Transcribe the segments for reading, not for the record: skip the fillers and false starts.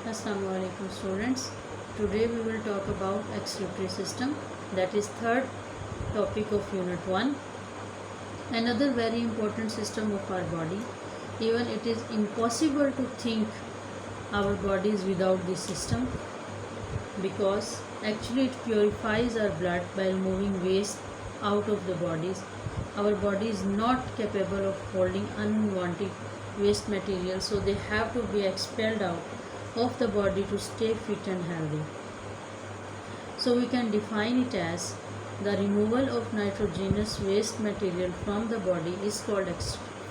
Assalamu alaikum students. Today we will talk about excretory system, that is third topic of unit 1. Another very important system of our body. Even it is impossible to think our bodies without this system, because actually it purifies our blood by removing waste out of the bodies. Our body is not capable of holding unwanted waste material, so they have to be expelled out of the body to stay fit and healthy. So we can define it as the removal of nitrogenous waste material from the body is called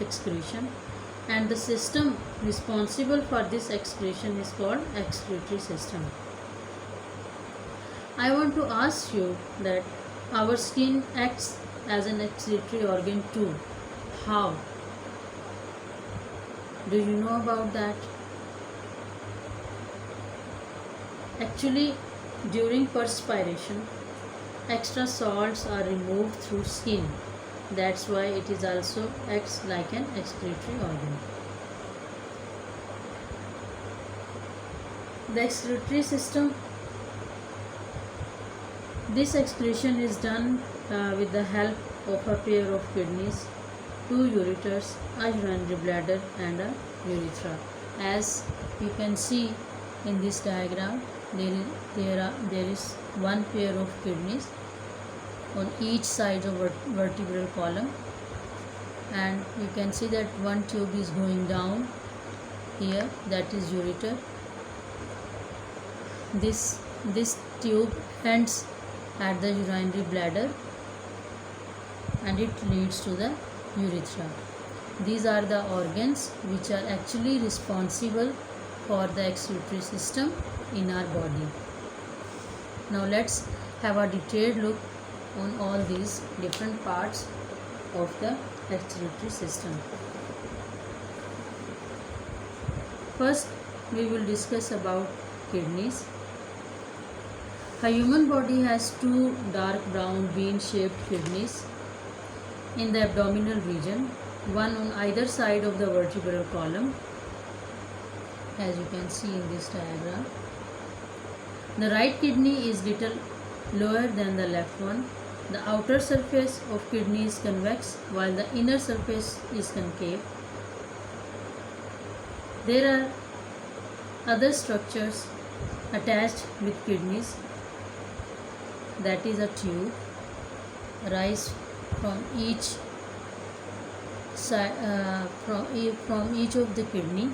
excretion, and the system responsible for this excretion is called excretory system. I want to ask you that our skin acts as an excretory organ too. How? Do you know about that? Actually, during perspiration, extra salts are removed through skin. That's why it is also acts like an excretory organ. The excretory system, this excretion is done with the help of a pair of kidneys, 2 ureters, a urinary bladder and a urethra. As you can see in this diagram, there is one pair of kidneys on each side of vertebral column, and you can see that one tube is going down here, that is ureter. This tube ends at the urinary bladder and it leads to the urethra. These are the organs which are actually responsible for the excretory system in our body. Now let's have a detailed look on all these different parts of the excretory system. First, we will discuss about kidneys. A human body has 2 dark brown bean-shaped kidneys in the abdominal region, one on either side of the vertebral column, as you can see in this diagram. The right kidney is little lower than the left one. The outer surface of kidney is convex while the inner surface is concave. There are other structures attached with kidneys, that is a tube rise from each side, from each of the kidney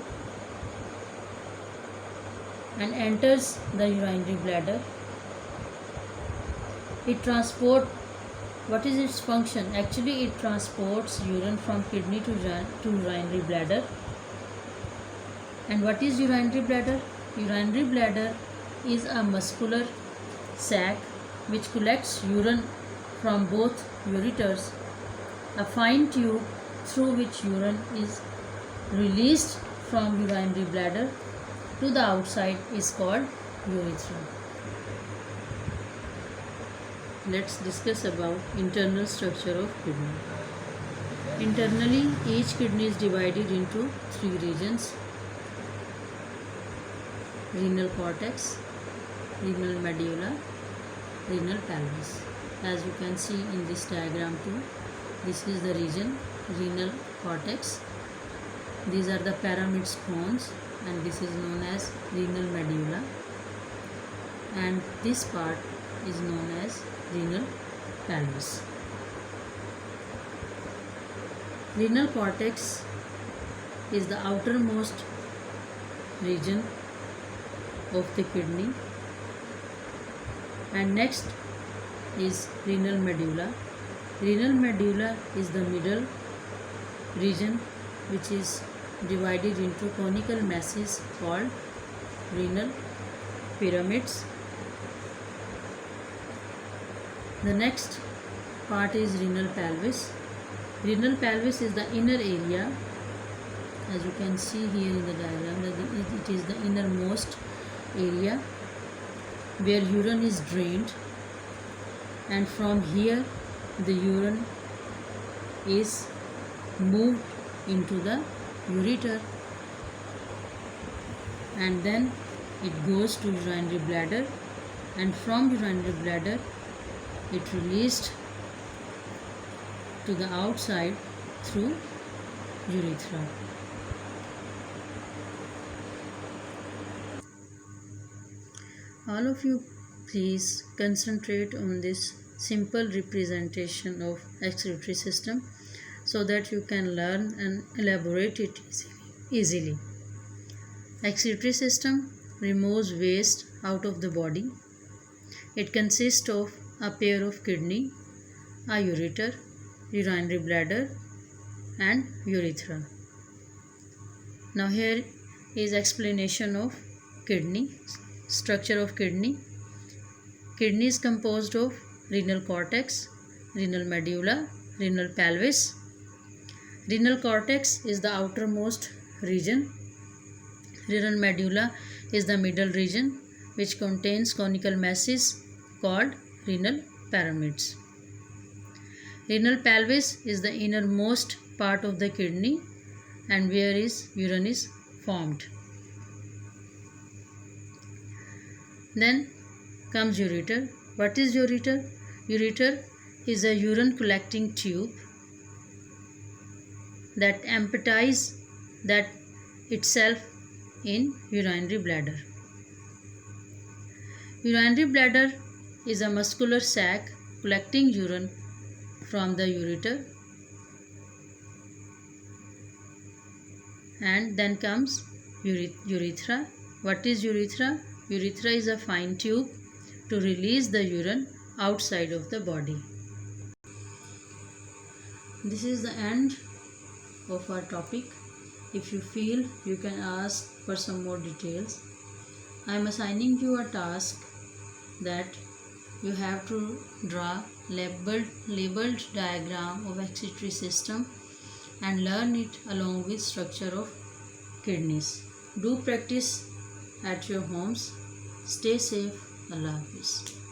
and enters the urinary bladder. What is its function? Actually, it transports urine from kidney to urinary bladder. And what is urinary bladder? Urinary bladder is a muscular sac which collects urine from both ureters. A fine tube through which urine is released from urinary bladder to the outside is called urethra. Let's discuss about internal structure of kidney. Internally, each kidney is divided into 3 regions: renal cortex, renal medulla, renal pelvis. As you can see in this diagram too, this is the region renal cortex. These are the pyramid bones, and this is known as renal medulla, and this part is known as renal pelvis. Renal cortex is the outermost region of the kidney, and next is renal medulla. Renal medulla is the middle region which is divided into conical masses called renal pyramids. The next part is renal pelvis. Renal pelvis is the inner area, as you can see here in the diagram, it is the innermost area where urine is drained, and from here the urine is moved into the ureter, and then it goes to urinary bladder, and from urinary bladder it released to the outside through urethra. All of you please concentrate on this simple representation of excretory system so that you can learn and elaborate it easily. Excretory system removes waste out of the body. It consists of a pair of kidney, a ureter, urinary bladder and urethra. Now here is explanation of kidney. Structure of kidney. Kidney is composed of renal cortex, renal medulla, renal pelvis. Renal cortex is the outermost region. Renal medulla is the middle region which contains conical masses called renal pyramids. Renal pelvis is the innermost part of the kidney and where is urine is formed. Then comes ureter. What is ureter? Ureter is a urine collecting tube that empties that itself in urinary bladder. Urinary bladder is a muscular sac collecting urine from the ureter, and then comes urethra. What is urethra? Urethra is a fine tube to release the urine outside of the body. This is the end of our topic. If you feel, you can ask for some more details. I am assigning you a task that you have to draw labeled diagram of excretory system and learn it along with structure of kidneys. Do practice at your homes. Stay safe. Allah Hafiz.